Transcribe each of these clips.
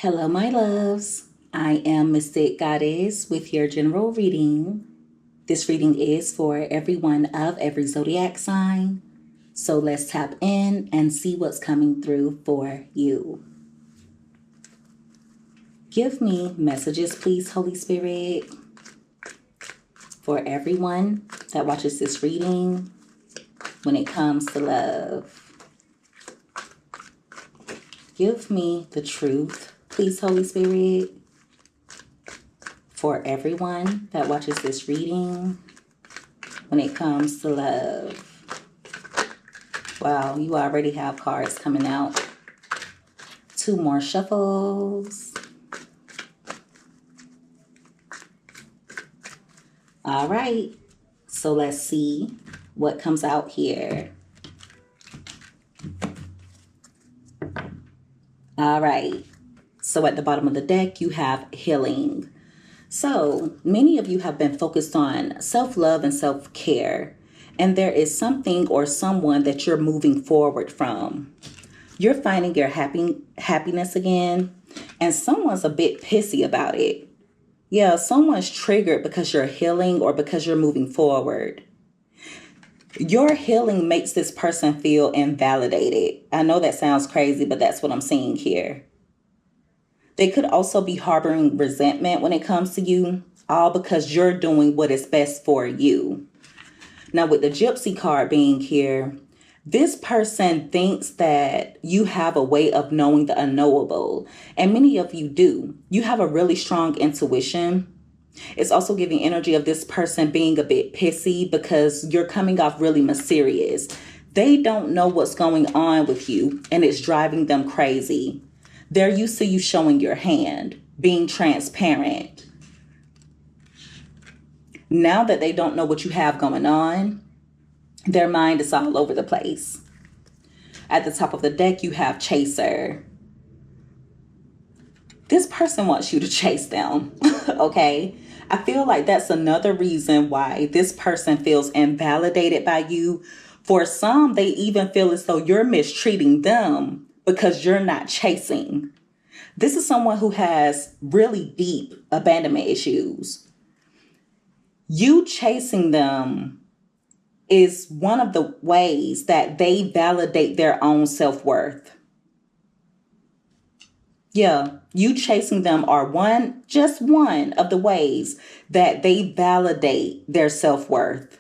Hello, my loves. I am Mystic Goddess with your general reading. This reading is for everyone of every zodiac sign. So let's tap in and see what's coming through for you. Give me messages, please, Holy Spirit, for everyone that watches this reading when it comes to love. Give me the truth, please, Holy Spirit, for everyone that watches this reading when it comes to love. Wow, you already have cards coming out. 2 more shuffles. All right, so let's see what comes out here. All right, so at the bottom of the deck, you have healing. So many of you have been focused on self-love and self-care, and there is something or someone that you're moving forward from. You're finding your happiness again, and someone's a bit pissy about it. Yeah, someone's triggered because you're healing or because you're moving forward. Your healing makes this person feel invalidated. I know that sounds crazy, but that's what I'm seeing here. They could also be harboring resentment when it comes to you, all because you're doing what is best for you. Now, with the Gypsy card being here, this person thinks that you have a way of knowing the unknowable, and many of you do. You have a really strong intuition. It's also giving energy of this person being a bit pissy because you're coming off really mysterious. They don't know what's going on with you, and it's driving them crazy. They're used to you showing your hand, being transparent. Now that they don't know what you have going on, their mind is all over the place. At the top of the deck, you have Chaser. This person wants you to chase them, okay? I feel like that's another reason why this person feels invalidated by you. For some, they even feel as though you're mistreating them because you're not chasing. This is someone who has really deep abandonment issues. You chasing them is one of the ways that they validate their own self-worth. Yeah, you chasing them are just one of the ways that they validate their self-worth.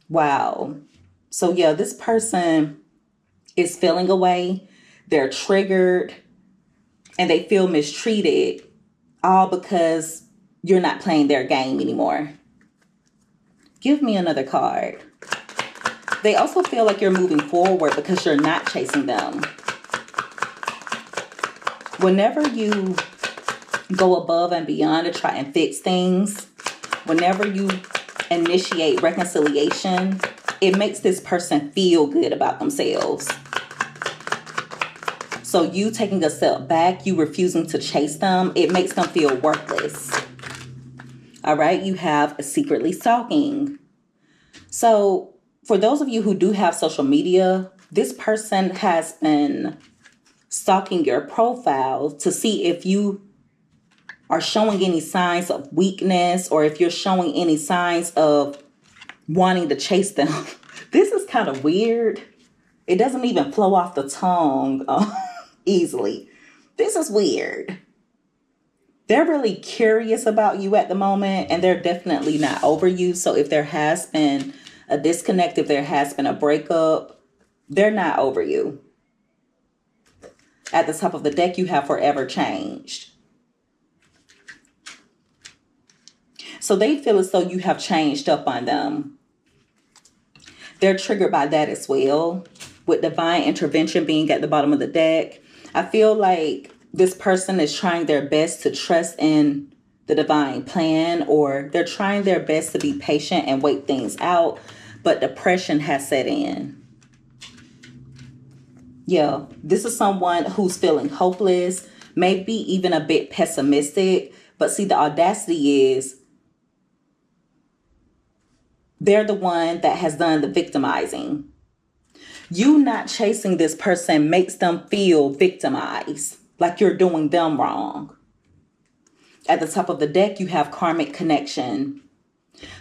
Wow. So yeah, this person is feeling away. They're triggered and they feel mistreated, all because you're not playing their game anymore. Give me another card. They also feel like you're moving forward because you're not chasing them. Whenever you go above and beyond to try and fix things, whenever you initiate reconciliation, it makes this person feel good about themselves. So you taking a step back, you refusing to chase them, it makes them feel worthless. All right, you have secretly stalking. So for those of you who do have social media, this person has been stalking your profile to see if you are showing any signs of weakness or if you're showing any signs of wanting to chase them. This is kind of weird. It doesn't even flow off the tongue easily. This is weird. They're really curious about you at the moment, and they're definitely not over you. So if there has been a disconnect, if there has been a breakup, they're not over you. At the top of the deck, you have forever changed. So they feel as though you have changed up on them. They're triggered by that as well. With divine intervention being at the bottom of the deck, I feel like this person is trying their best to trust in the divine plan, or they're trying their best to be patient and wait things out, but depression has set in. Yeah, this is someone who's feeling hopeless, maybe even a bit pessimistic, but see, the audacity is they're the one that has done the victimizing. You not chasing this person makes them feel victimized. like you're doing them wrong. At the top of the deck, you have karmic connection.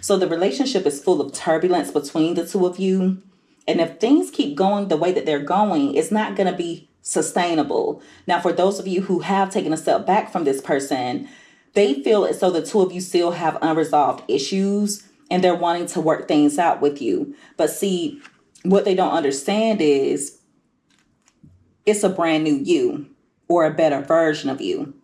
So the relationship is full of turbulence between the two of you. And if things keep going the way that they're going, it's not going to be sustainable. Now, for those of you who have taken a step back from this person, they feel as though the two of you still have unresolved issues and they're wanting to work things out with you. But see, what they don't understand is it's a brand new you or a better version of you.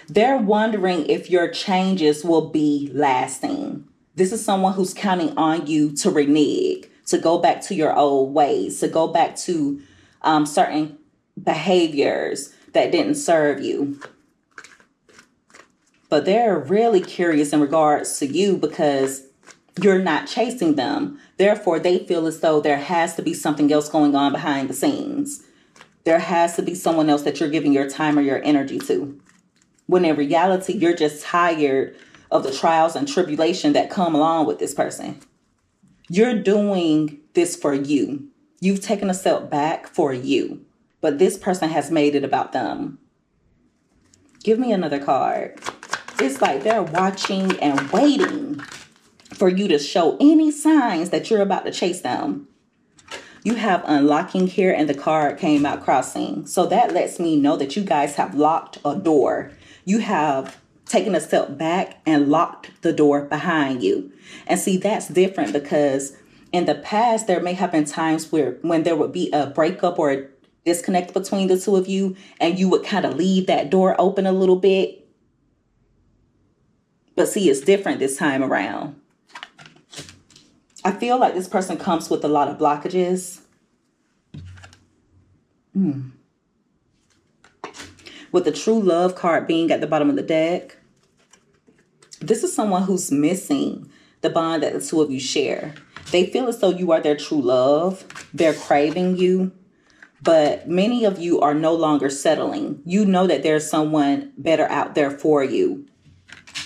They're wondering if your changes will be lasting. This is someone who's counting on you to renege, to go back to your old ways, to go back to certain behaviors that didn't serve you. But they're really curious in regards to you because you're not chasing them. Therefore, they feel as though there has to be something else going on behind the scenes. There has to be someone else that you're giving your time or your energy to. When in reality, you're just tired of the trials and tribulation that come along with this person. You're doing this for you. You've taken a step back for you. But this person has made it about them. Give me another card. It's like they're watching and waiting for you to show any signs that you're about to chase them. You have unlocking here and the card came out crossing. So that lets me know that you guys have locked a door. You have taken a step back and locked the door behind you. And see, that's different because in the past, there may have been times when there would be a breakup or a disconnect between the two of you, and you would kind of leave that door open a little bit. But see, it's different this time around. I feel like this person comes with a lot of blockages. With the true love card being at the bottom of the deck, this is someone who's missing the bond that the two of you share. They feel as though you are their true love. They're craving you. But many of you are no longer settling. You know that there's someone better out there for you.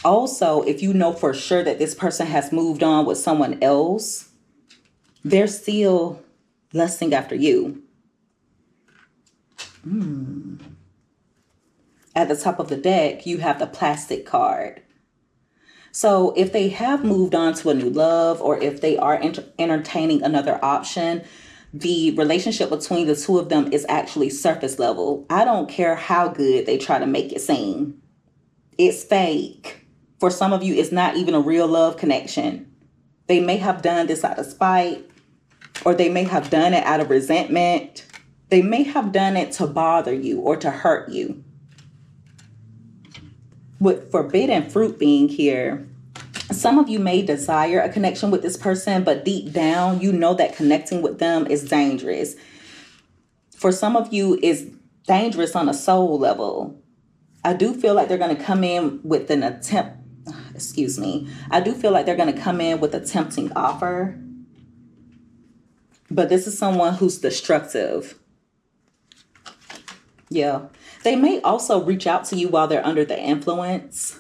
Also, if you know for sure that this person has moved on with someone else, they're still lusting after you. At the top of the deck, you have the plastic card. So if they have moved on to a new love, or if they are entertaining another option, the relationship between the two of them is actually surface level. I don't care how good they try to make it seem. It's fake. For some of you, it's not even a real love connection. They may have done this out of spite, or they may have done it out of resentment. They may have done it to bother you or to hurt you. With forbidden fruit being here, some of you may desire a connection with this person, but deep down, you know that connecting with them is dangerous. For some of you, it's dangerous on a soul level. I do feel like they're going to come in with an attempt. I do feel like they're going to come in with a tempting offer. But this is someone who's destructive. Yeah. They may also reach out to you while they're under the influence.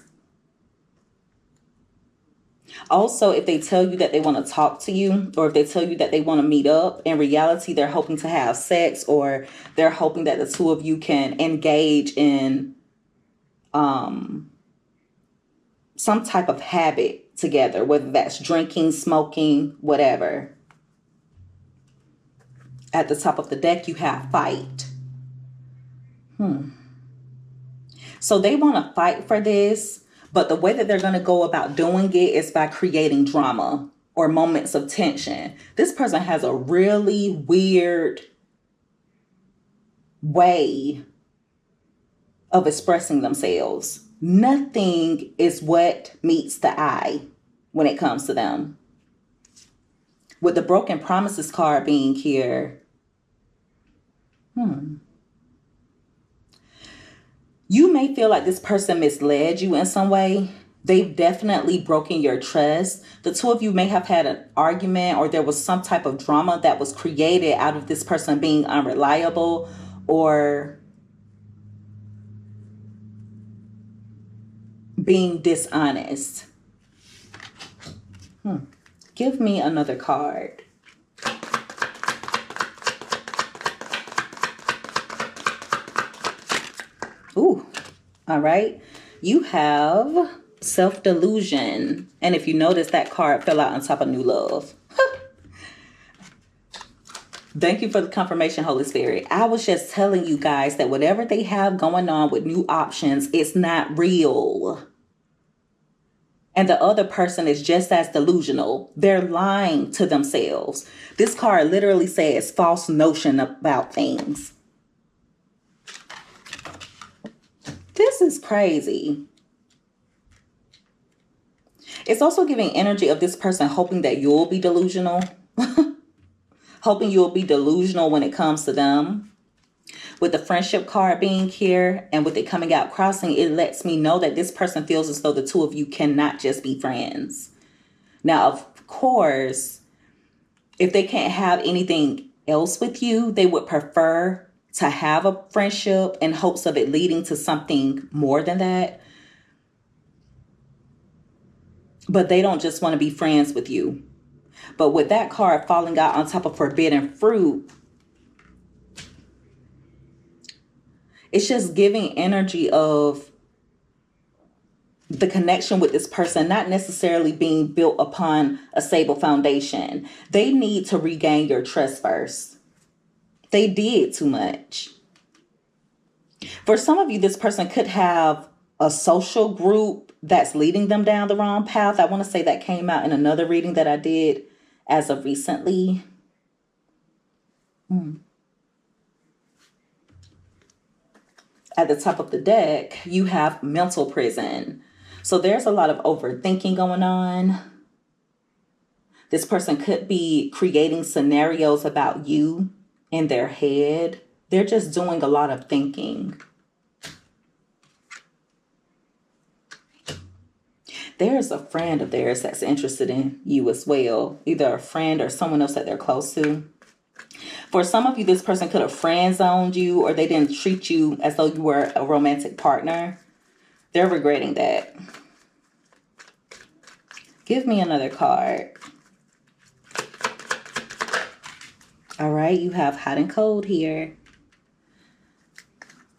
Also, if they tell you that they want to talk to you, or if they tell you that they want to meet up, in reality, they're hoping to have sex, or they're hoping that the two of you can engage in some type of habit together, whether that's drinking, smoking, whatever. At the top of the deck, you have fight. So they want to fight for this, but the way that they're going to go about doing it is by creating drama or moments of tension. This person has a really weird way of expressing themselves. Nothing is what meets the eye when it comes to them. With the broken promises card being here, you may feel like this person misled you in some way. They've definitely broken your trust. The two of you may have had an argument, or there was some type of drama that was created out of this person being unreliable or being dishonest. Give me another card. Ooh, all right. You have self-delusion. And if you notice, that card fell out on top of new love. Thank you for the confirmation, Holy Spirit. I was just telling you guys that whatever they have going on with new options, it's not real. And the other person is just as delusional. They're lying to themselves. This card literally says false notion about things. This is crazy. It's also giving energy of this person hoping that you'll be delusional. Hoping you'll be delusional when it comes to them. With the friendship card being here and with it coming out crossing, it lets me know that this person feels as though the two of you cannot just be friends. Now, of course, if they can't have anything else with you, they would prefer to have a friendship in hopes of it leading to something more than that. But they don't just want to be friends with you. But with that card falling out on top of forbidden fruit, it's just giving energy of the connection with this person not necessarily being built upon a stable foundation. They need to regain your trust first. They did too much. For some of you, this person could have a social group that's leading them down the wrong path. I want to say that came out in another reading that I did as of recently. At the top of the deck, you have mental prison. So there's a lot of overthinking going on. This person could be creating scenarios about you in their head. They're just doing a lot of thinking. There's a friend of theirs that's interested in you as well. Either a friend or someone else that they're close to. For some of you, this person could have friend zoned you or they didn't treat you as though you were a romantic partner. They're regretting that. Give me another card. All right, you have hot and cold here.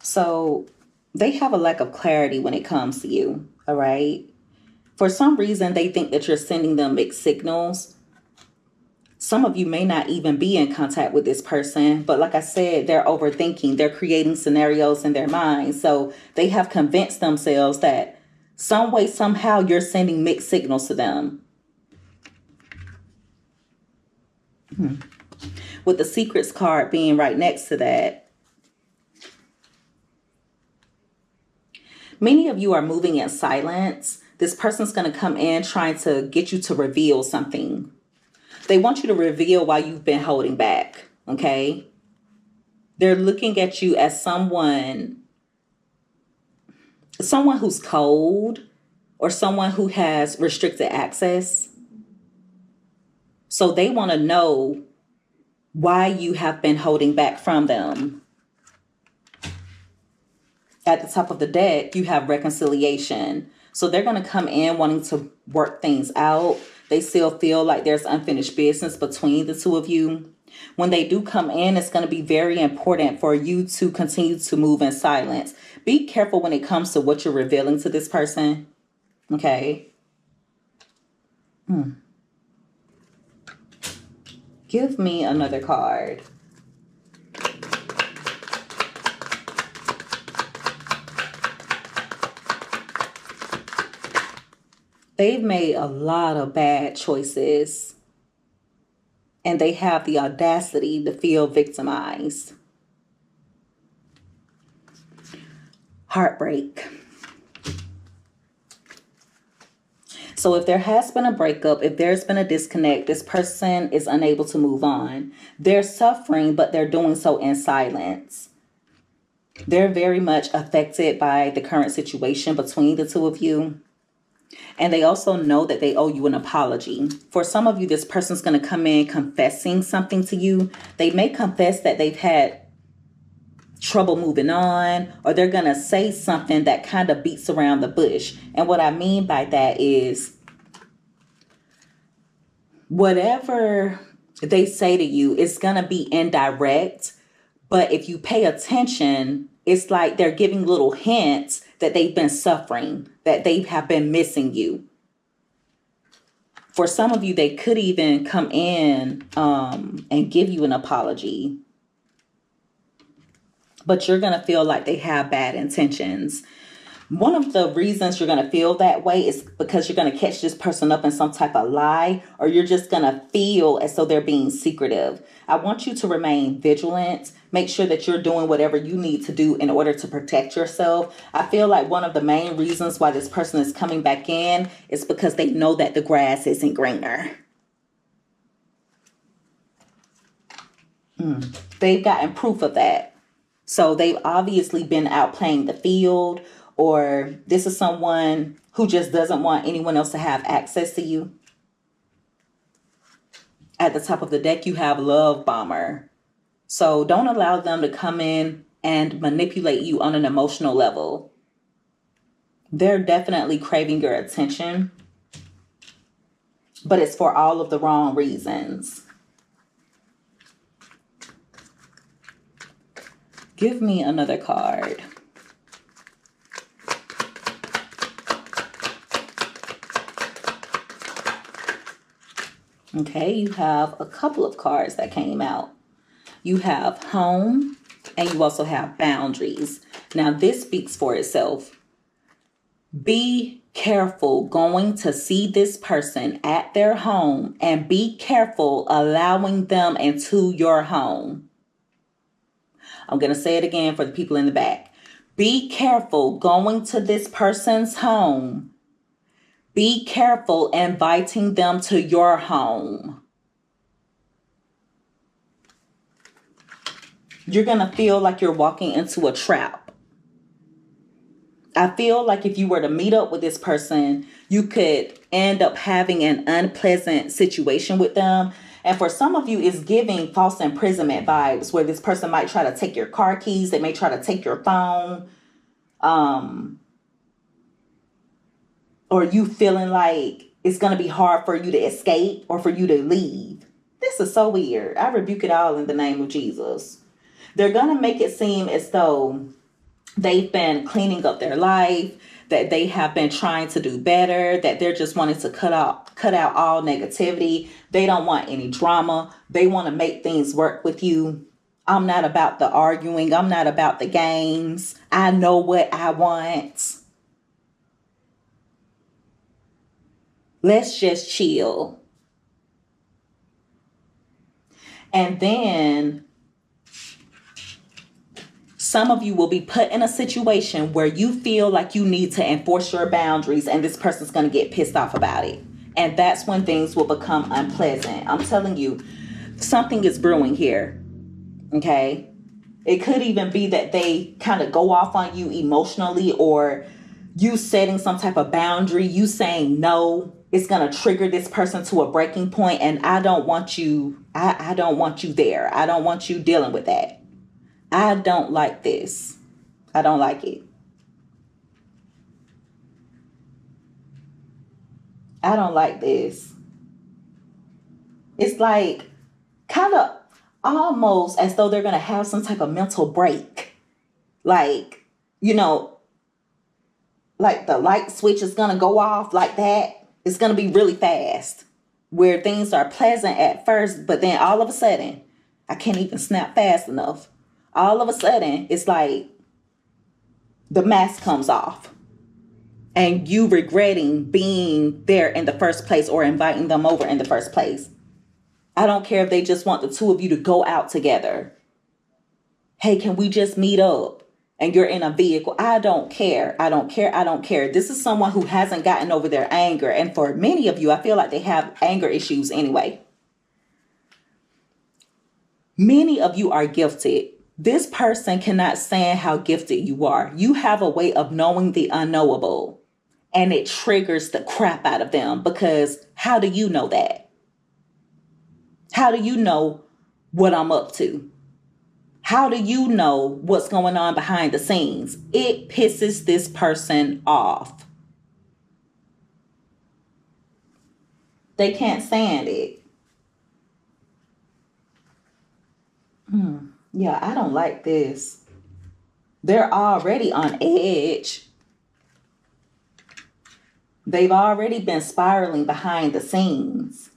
So they have a lack of clarity when it comes to you. All right. For some reason, they think that you're sending them mixed signals. Some of you may not even be in contact with this person. But like I said, they're overthinking. They're creating scenarios in their minds. So they have convinced themselves that some way, somehow, you're sending mixed signals to them. With the secrets card being right next to that. Many of you are moving in silence. This person's going to come in trying to get you to reveal something. They want you to reveal why you've been holding back, okay? They're looking at you as someone who's cold or someone who has restricted access. So they want to know why you have been holding back from them. At the top of the deck, you have reconciliation. So they're going to come in wanting to work things out. They still feel like there's unfinished business between the two of you. When they do come in, it's going to be very important for you to continue to move in silence. Be careful when it comes to what you're revealing to this person. Okay. Give me another card. They've made a lot of bad choices. And they have the audacity to feel victimized. Heartbreak. So if there has been a breakup, if there's been a disconnect, this person is unable to move on. They're suffering, but they're doing so in silence. They're very much affected by the current situation between the two of you. And they also know that they owe you an apology. For some of you, this person's going to come in confessing something to you. They may confess that they've had trouble moving on, or they're going to say something that kind of beats around the bush. And what I mean by that is whatever they say to you is going to be indirect. But if you pay attention, it's like they're giving little hints that they've been suffering, that they have been missing you. For some of you, they could even come in and give you an apology. But you're going to feel like they have bad intentions. One of the reasons you're going to feel that way is because you're going to catch this person up in some type of lie, or you're just going to feel as though they're being secretive. I want you to remain vigilant. Make sure that you're doing whatever you need to do in order to protect yourself. I feel like one of the main reasons why this person is coming back in is because they know that the grass isn't greener. They've gotten proof of that. So they've obviously been out playing the field, or this is someone who just doesn't want anyone else to have access to you. At the top of the deck, you have Love Bomber. So don't allow them to come in and manipulate you on an emotional level. They're definitely craving your attention, but it's for all of the wrong reasons. Give me another card. Okay, you have a couple of cards that came out. You have home and you also have boundaries. Now this speaks for itself. Be careful going to see this person at their home, and be careful allowing them into your home. I'm going to say it again for the people in the back. Be careful going to this person's home. Be careful inviting them to your home. You're going to feel like you're walking into a trap. I feel like if you were to meet up with this person, you could end up having an unpleasant situation with them. And for some of you, it's giving false imprisonment vibes, where this person might try to take your car keys. They may try to take your phone. Or you feeling like it's going to be hard for you to escape or for you to leave. This is so weird. I rebuke it all in the name of Jesus. They're going to make it seem as though they've been cleaning up their life, that they have been trying to do better, that they're just wanting to cut out all negativity. They don't want any drama. They want to make things work with you. I'm not about the arguing. I'm not about the games. I know what I want. Let's just chill. And then some of you will be put in a situation where you feel like you need to enforce your boundaries, and this person's going to get pissed off about it. And that's when things will become unpleasant. I'm telling you, something is brewing here. Okay? It could even be that they kind of go off on you emotionally, or you setting some type of boundary, you saying no. It's going to trigger this person to a breaking point, and I don't want you. I don't want you there. I don't want you dealing with that. I don't like this. I don't like it. I don't like this. It's like kind of almost as though they're going to have some type of mental break. Like, like the light switch is going to go off like that. It's going to be really fast, where things are pleasant at first, but then all of a sudden, I can't even snap fast enough. All of a sudden, it's like the mask comes off and you regretting being there in the first place or inviting them over in the first place. I don't care if they just want the two of you to go out together. Hey, can we just meet up? And you're in a vehicle. I don't care. I don't care. I don't care. This is someone who hasn't gotten over their anger. And for many of you, I feel like they have anger issues anyway. Many of you are gifted. This person cannot stand how gifted you are. You have a way of knowing the unknowable, and it triggers the crap out of them, because how do you know that? How do you know what I'm up to? How do you know what's going on behind the scenes? It pisses this person off. They can't stand it. Yeah, I don't like this. They're already on edge. They've already been spiraling behind the scenes.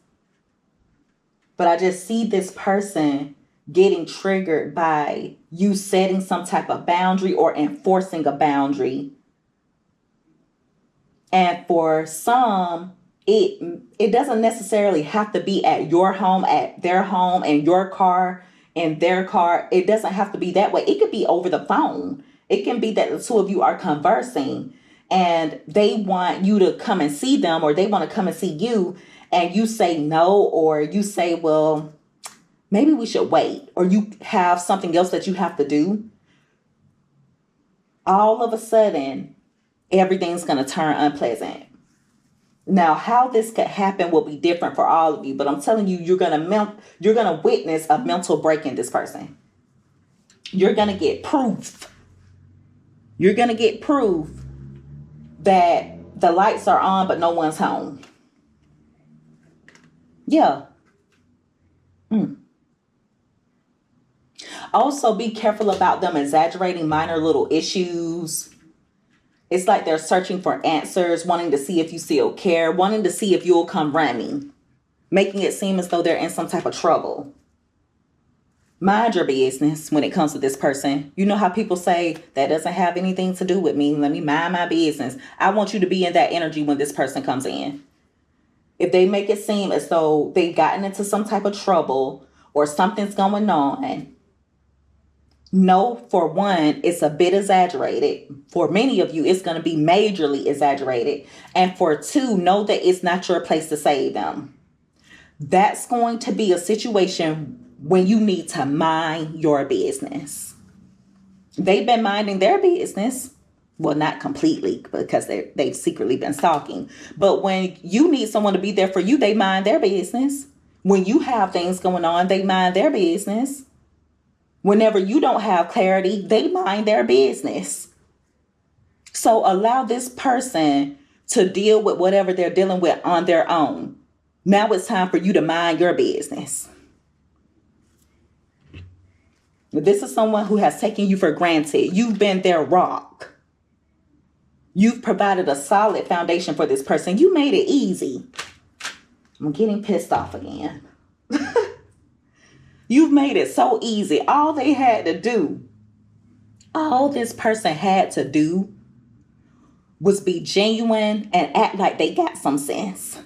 But I just see this person getting triggered by you setting some type of boundary or enforcing a boundary. And for some, it doesn't necessarily have to be at your home, at their home, and your car and their car. It doesn't have to be that way. It could be over the phone. It can be that the two of you are conversing and they want you to come and see them, or they want to come and see you, and you say no, or you say, well, maybe we should wait, or you have something else that you have to do. All of a sudden, everything's going to turn unpleasant. Now, how this could happen will be different for all of you, but I'm telling you, you're gonna witness a mental break in this person. You're gonna get proof. You're gonna get proof that the lights are on, but no one's home. Yeah. Also, be careful about them exaggerating minor little issues. It's like they're searching for answers, wanting to see if you still care, wanting to see if you'll come running, making it seem as though they're in some type of trouble. Mind your business when it comes to this person. You know how people say, that doesn't have anything to do with me. Let me mind my business. I want you to be in that energy when this person comes in. If they make it seem as though they've gotten into some type of trouble or something's going on, no, for one, it's a bit exaggerated. For many of you, it's going to be majorly exaggerated. And for two, know that it's not your place to save them. That's going to be a situation when you need to mind your business. They've been minding their business. Well, not completely, because they've secretly been stalking. But when you need someone to be there for you, they mind their business. When you have things going on, they mind their business. Whenever you don't have clarity, they mind their business. So allow this person to deal with whatever they're dealing with on their own. Now it's time for you to mind your business. This is someone who has taken you for granted. You've been their rock. You've provided a solid foundation for this person. You made it easy. I'm getting pissed off again. You've made it so easy. All this person had to do was be genuine and act like they got some sense.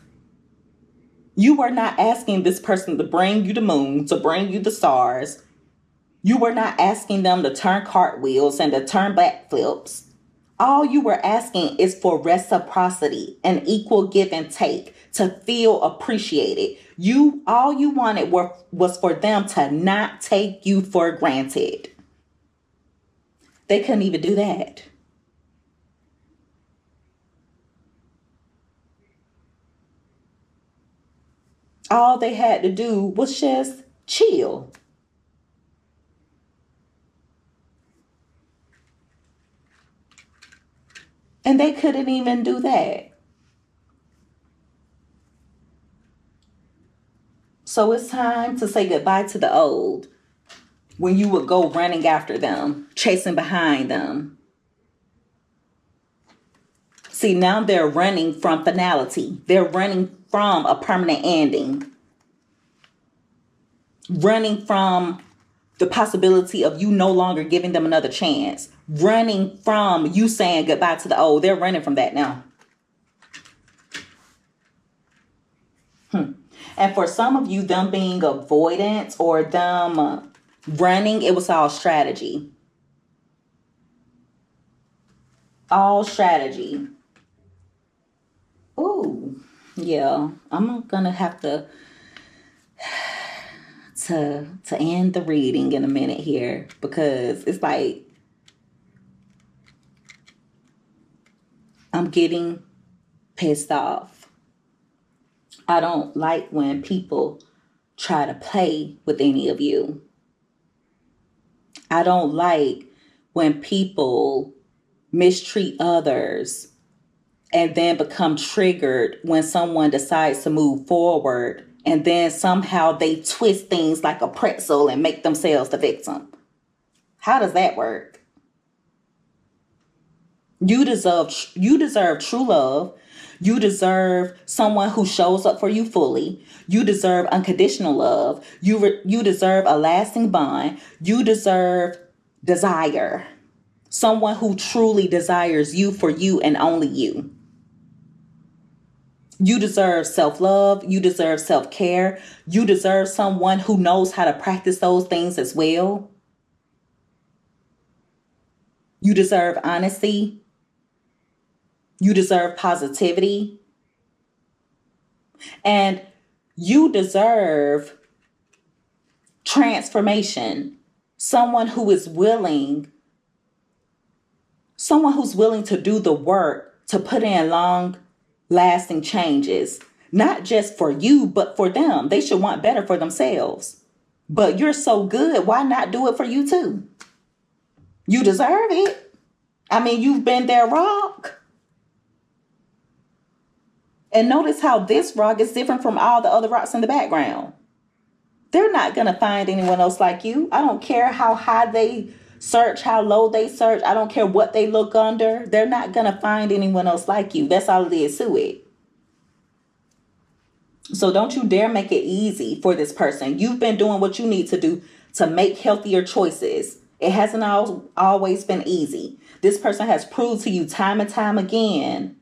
You were not asking this person to bring you the moon, to bring you the stars. You were not asking them to turn cartwheels and to turn backflips. All you were asking is for reciprocity, an equal give and take, to feel appreciated. All you wanted was for them to not take you for granted. They couldn't even do that. All they had to do was just chill. And they couldn't even do that. So it's time to say goodbye to the old, when you would go running after them, chasing behind them. See, now they're running from finality. They're running from a permanent ending. Running from the possibility of you no longer giving them another chance. Running from you saying goodbye to the old. They're running from that now. And for some of you, them being avoidant or them running, it was all strategy. All strategy. Ooh, yeah. I'm gonna have to end the reading in a minute here, because it's like I'm getting pissed off. I don't like when people try to play with any of you. I don't like when people mistreat others and then become triggered when someone decides to move forward, and then somehow they twist things like a pretzel and make themselves the victim. How does that work? You deserve true love. You deserve someone who shows up for you fully. You deserve unconditional love. You deserve a lasting bond. You deserve desire. Someone who truly desires you for you and only you. You deserve self-love. You deserve self-care. You deserve someone who knows how to practice those things as well. You deserve honesty. You deserve positivity. And you deserve transformation. Someone who's willing to do the work to put in long lasting changes, not just for you, but for them. They should want better for themselves. But you're so good. Why not do it for you too? You deserve it. I mean, you've been their rock. And notice how this rock is different from all the other rocks in the background. They're not going to find anyone else like you. I don't care how high they search, how low they search. I don't care what they look under. They're not going to find anyone else like you. That's all it is to it. So don't you dare make it easy for this person. You've been doing what you need to do to make healthier choices. It hasn't always been easy. This person has proved to you time and time again.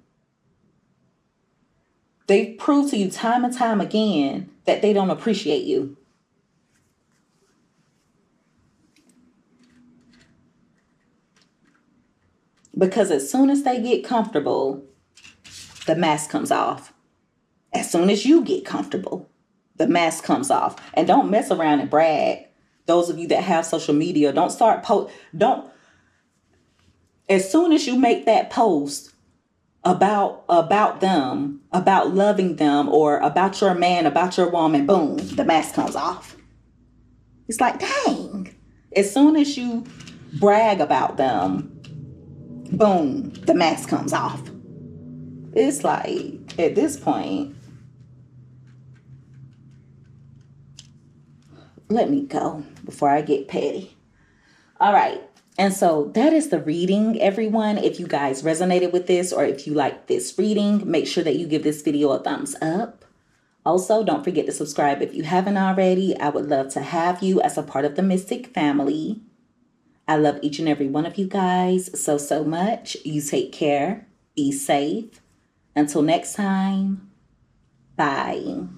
They've proved to you time and time again that they don't appreciate you. Because as soon as they get comfortable, the mask comes off. As soon as you get comfortable, the mask comes off. And don't mess around and brag. Those of you that have social media, don't start as soon as you make that post about them, about loving them, or about your man, about your woman, boom, the mask comes off. It's like, dang. As soon as you brag about them, boom, the mask comes off. It's like, at this point, let me go before I get petty. All right. And so that is the reading, everyone. If you guys resonated with this, or if you like this reading, make sure that you give this video a thumbs up. Also, don't forget to subscribe if you haven't already. I would love to have you as a part of the Mystic family. I love each and every one of you guys so much. You take care. Be safe. Until next time, bye.